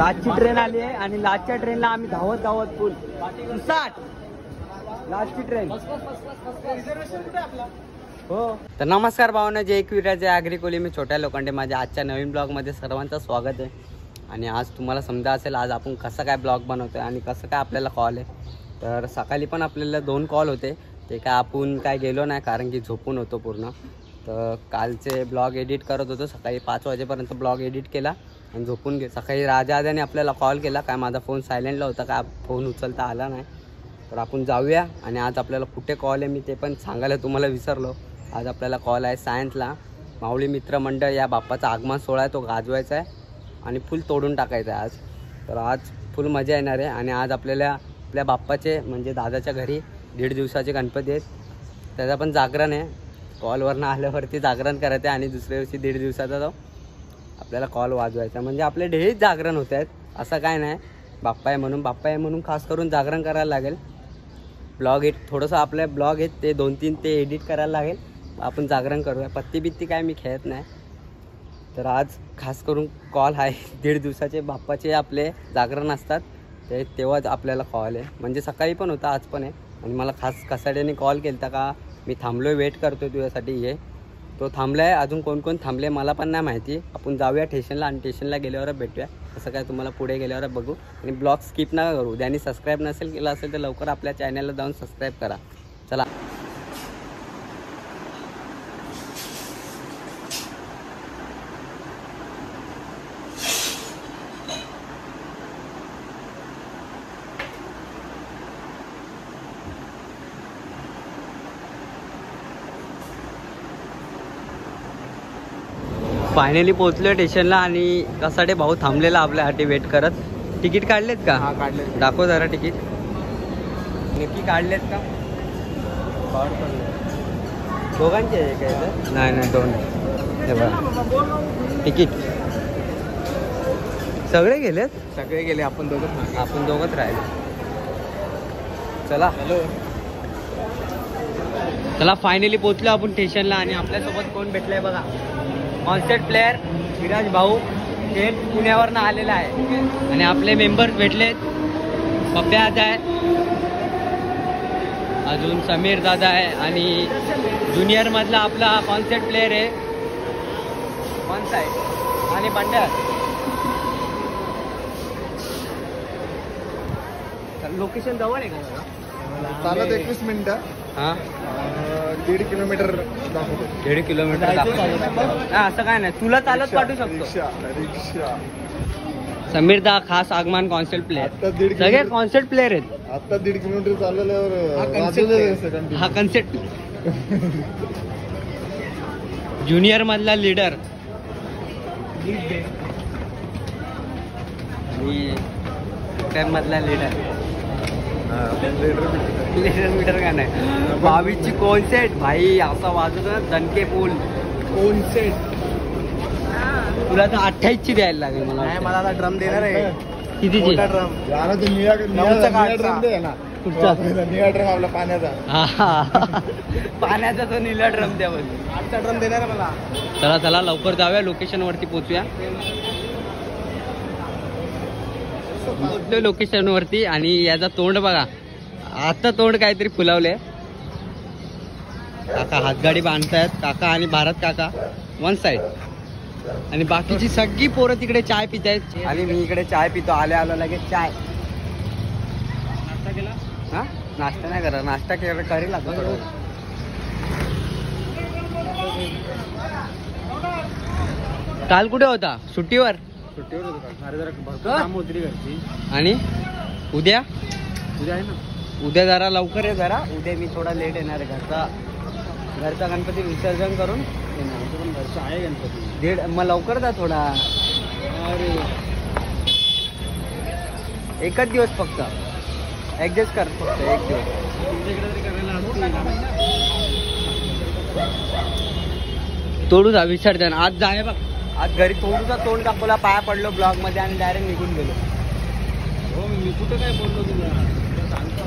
लास्टची train आली आहे आणि लास्टच्या ट्रेनला आम्ही धावत धावत फुल 60 लास्टची ट्रेन हो. तर नमस्कार भावना, जय एकविराचे आगरी कोली मी छोट्या लोखंडे माझ्या आजच्या नवीन ब्लॉगमध्ये सर्वांचं स्वागत आहे. आणि आज तुम्हाला समजा असेल आज आपण कसं काय ब्लॉग बनवतो आहे आणि कसं काय आपल्याला कॉल आहे. तर सकाळी पण आपल्याला 2 कॉल होते, ते काय आपण काय गेलो नाही कारण की झोपून होतो पूर्ण. तर कालचे ब्लॉग एडिट करत होतो, सकाळी 5 वाजेपर्यंत ब्लॉग एडिट केला आणि झोपून गेलो. सकाळी राजाने आपल्याला कॉल केला, काय माझा फोन सायलेंटला होता, काय फोन उचलता आला नाही. तर आपण जाऊया आणि आज आपल्याला कुठे कॉल आहे मी ते पण सांगायला तुम्हाला विसरलो. आज आपल्याला कॉल आहे सायन्सला, माऊली मित्रमंडळ या बाप्पाचा आगमन सोहळा आहे तो गाजवायचा आहे आणि फुल तोडून टाकायचा आहे आज. तर आज फुल मजा येणार आहे. आणि आज आपल्या बाप्पाचे म्हणजे दादाच्या घरी 1.5 दिवसाचे गणपती आहेत, त्याचा पण जागरण आहे. कॉलवरनं आल्यावरती जागरण करायचं आहे आणि दुसऱ्या दिवशी 1.5 दिवसाचा तो आपल्याला कॉल वाजवायचा. म्हणजे आपले डेलीच जागरण होत आहेत, असं काय नाही. बाप्पा आहे म्हणून खास करून जागरण करायला लागेल. ब्लॉग थोडंसं आपले ब्लॉग आहेत ते 2-3 ते एडिट करायला लागेल. आपण जागरण करूया. पत्ती बित्ती काय मी खेळत नाही. तर आज खास करून कॉल आहे 1.5 दिवसाचे बाप्पाचे आपले जागरण असतात तेव्हाच आपल्याला कॉल आहे. म्हणजे सकाळी पण होता, आज पण आहे. आणि मला खास कसाड्याने कॉल केला का मी थांबलो आहे, वेट करतो तुझ्यासाठी ये. तो थांबला आहे. अजून कोण कोण थांबले मला पण नाही माहिती. आपण जाऊया स्टेशनला आणि स्टेशनला गेल्यावर भेटूया. असं काय तुम्हाला पुढे गेल्यावर बघू. आणि ब्लॉग स्किप नका करू. ज्यांनी सबस्क्राईब नसेल केलं असेल तर लवकर आपल्या चॅनलला जाऊन सबस्क्राईब करा. चला फायनली पोहोचलो स्टेशनला आणि कसाडे भाऊ थांबलेला आपल्यासाठी वेट करत. तिकीट काढलेत का? हा काढले. दाखव जरा तिकीट. नक्की काढलेत का? दोघांचे आहे काय? नाही 2. हे बघा तिकीट सगळे गेलेत. सगळे गेले, आपण दोघंच राहिले. चला चला फायनली पोहोचलो आपण स्टेशनला. आणि आपल्यासोबत कोण भेटलंय बघा, कॉन्सर्ट प्लेअर विराज भाऊ, ते पुण्यावरनं आलेला आहे. आणि आपले मेंबर्स भेटलेत. पप्प्या दादा आहे, अजून समीर दादा आहे आणि ज्युनियर मधला आपला कॉन्सर्ट प्लेअर आहे कोणता आहे आणि बंड्या. लोकेशन जवळ आहे का? चालत 21 मिनिटं. हां 1.5 किलोमीटर दाखवतो. 1.5 किलोमीटर असं काय नाही, तुला चालत पाठवू शकतो. रिक्षा समीर दा खास आगमन कॉन्सर्ट प्लेअर, सगळे कॉन्सर्ट प्लेअर आहेत. आता 1.5 किलोमीटर चालल्यावर हा कन्सेप्ट ज्युनियर मधला लीडर मधला लीडर मीटर का नाही. 22ची कॉन्सेट भाई असा वाजवतो दणके पूल कॉन्सेट. तुला तर 28ची द्यायला लागेल मला. मला आता ड्रम देणार आहे. कितीची? ड्रम निळा ड्रम दे ना. कुठचा? निळा ड्रम आपला पाण्याचा. पाण्याचा तो निळा ड्रम द्या बोल. 8चा ड्रम देणार आहे मला. चला लवकर जाऊया, लोकेशन वरती पोहोचूया. लोकेशन वरती. आणि याचा तोंड बघा, आता तोंड काहीतरी फुलावले. काका हातगाडी बांधतायत, काका आणि भारत काका 1 साइड. आणि बाकीची सगळी पोरं तिकडे चाय पित आहेत आणि मी इकडे चाय पितो. आलो लगेच चाय. नाश्ता केला? हा नाश्ता नाही करा, नाश्ता करेल आता थोडं. काल कुठे होता? सुट्टीवर काम होती घरची. आणि उद्या आहे ना. उद्या जरा लवकर आहे. जरा उद्या मी थोडा लेट येणार आहे. घरचा गणपती विसर्जन करून येणार. घरचा आहे गणपती. 1.5 मग लवकर जा थोडा. अरे एकच दिवस फक्त ऍडजस्ट कर, फक्त 1 दिवस. तोडू जा विसर्जन आज जाणे बघ. आज घरी थोडूसा तोंड दाखवला, पाया पडलो ब्लॉग मध्ये आणि डायरेक्ट निघून गेलो. हो मी कुठं काय बोललो तुला सांगतो.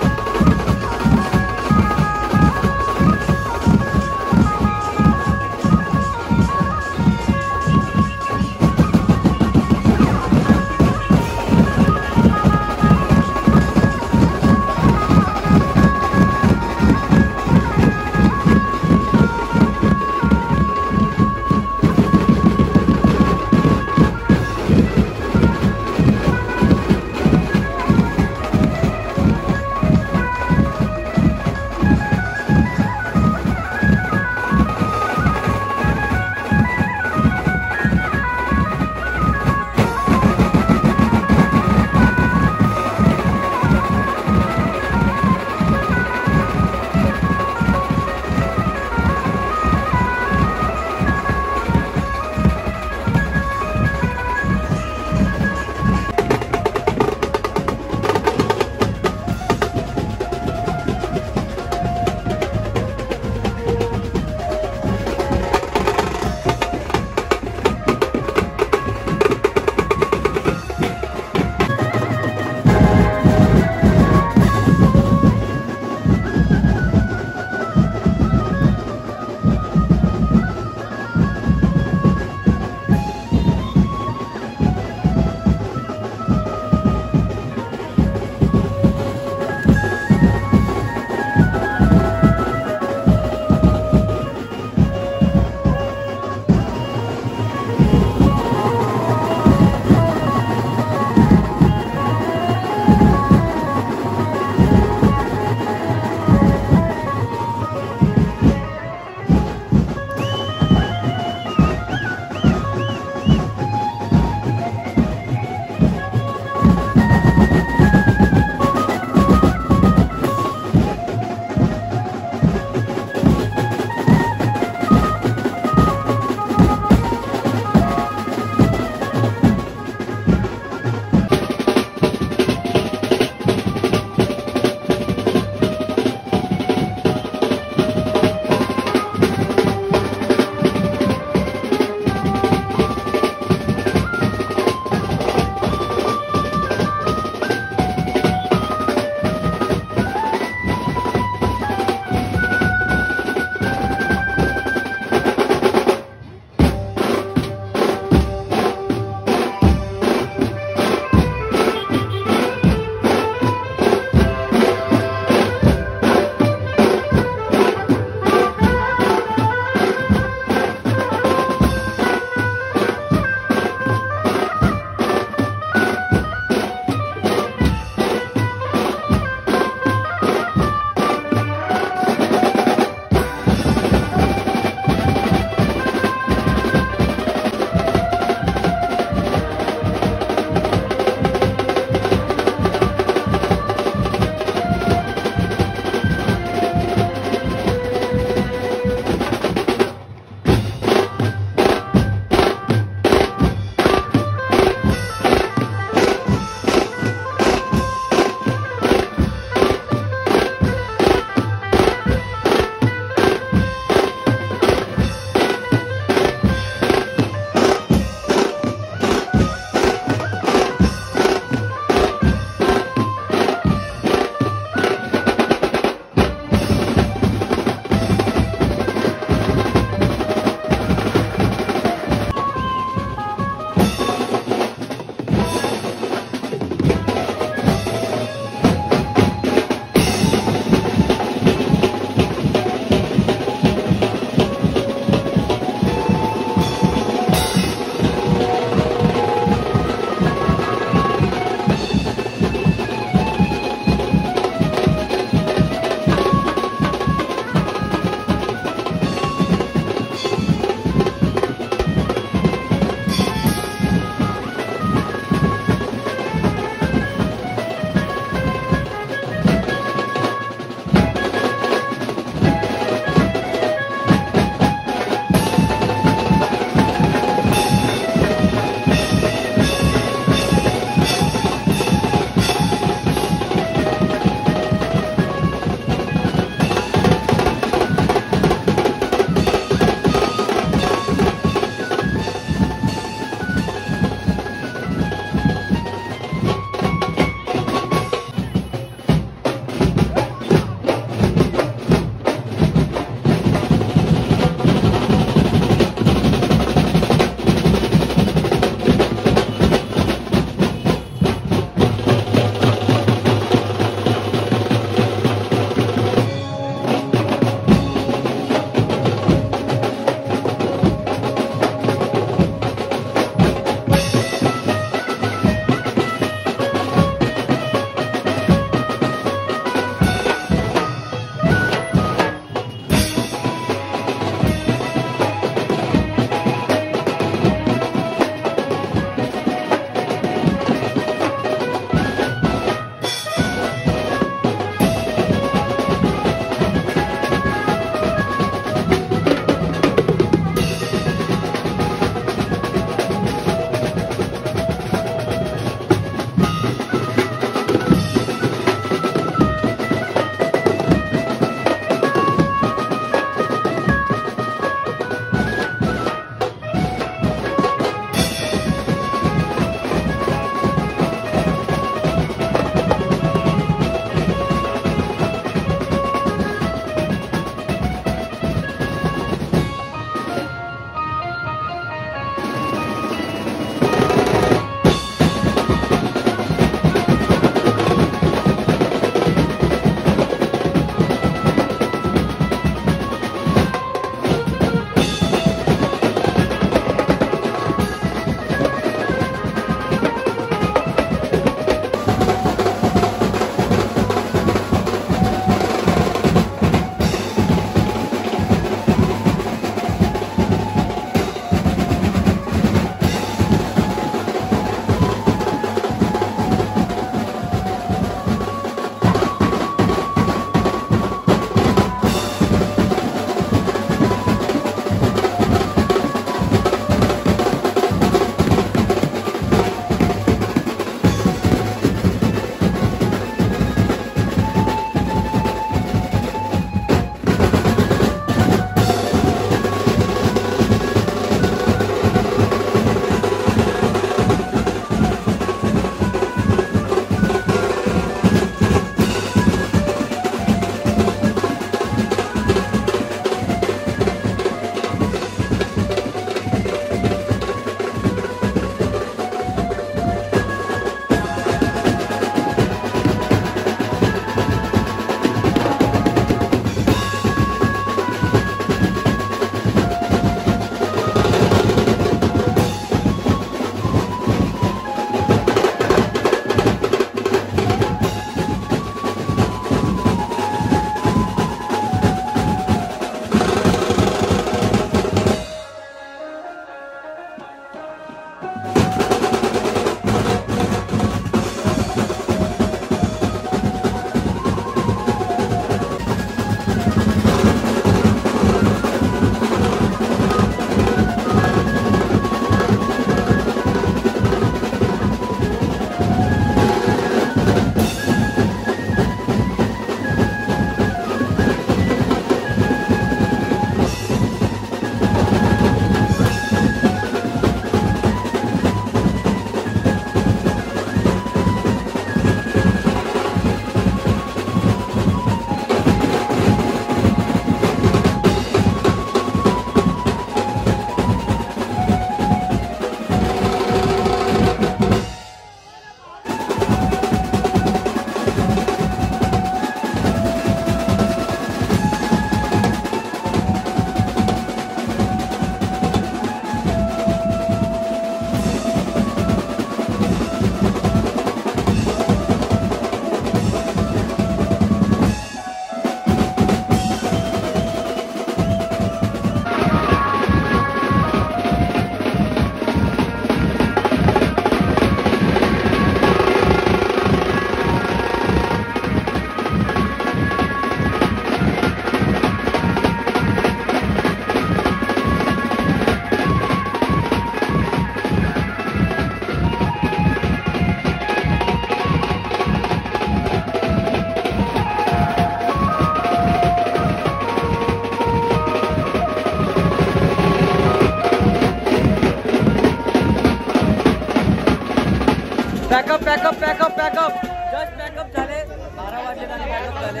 Pack up pack up pack up pack up just pack up झाले 12 वाजले आणि पॅकअप झाले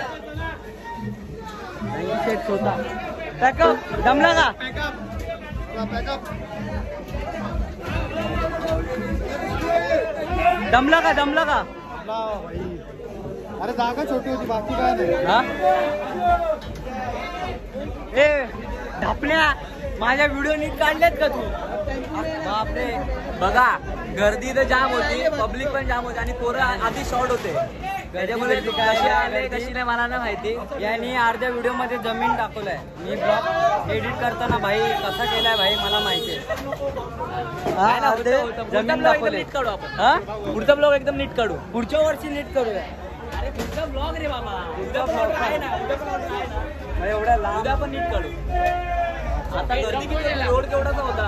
सेट होता पॅकअप जमला का दमला का दमला का अरे जागा छोटी होती बाकी काय नाही हा ए ढापल्या माझ्या व्हिडिओ नीट काढलेत का तू बापरे बघा गर्दी तर जाम होती पब्लिक पण जाम होती आणि पोरं आधी शॉर्ट होते त्याच्यामुळे कशी आले कशी नाही मला नाही माहिती यांनी अर्ध्या व्हिडिओ मध्ये जमीन दाखवलंय मी ब्लॉग एडिट करताना भाई कसा केलाय भाई मला माहिती जमीन दाखवले नीट काढू आपण हा पुढचा ब्लॉग एकदम नीट काढू पुढच्या वर्षी नीट करूया अरे पुढचा ब्लॉग रे बाबा पुढचा ब्लॉग आहे ना एवढा लांब पण नीट काढू आता गर्दी किती रोड केवढाचा होता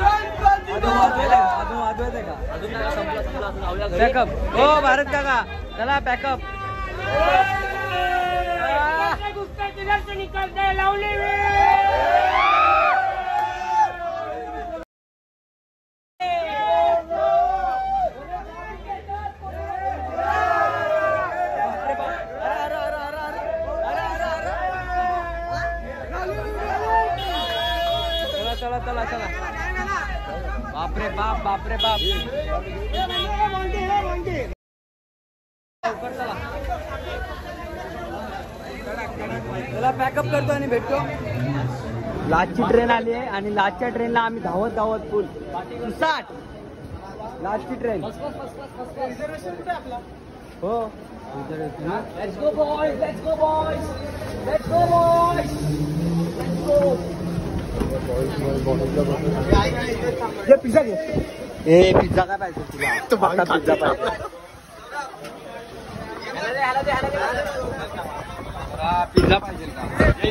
अजून वाजवायचं का अजून नाही संपला पॅकअप हो भारत काका चला पॅकअप चला चला चला बापरे बाप बापरे बाप चला पॅकअप करतो आणि भेटतो लास्टची ट्रेन आली आहे आणि लास्टच्या ट्रेनला आम्ही धावत धावत फुल 60 लास्टची ट्रेन हो let's go boys let's go boys let's go boys let's go pizza घे ए पिझ्झा काय पाहिजे तुला पिझ्झा पाहिजे पिझ्झा पाहिजे का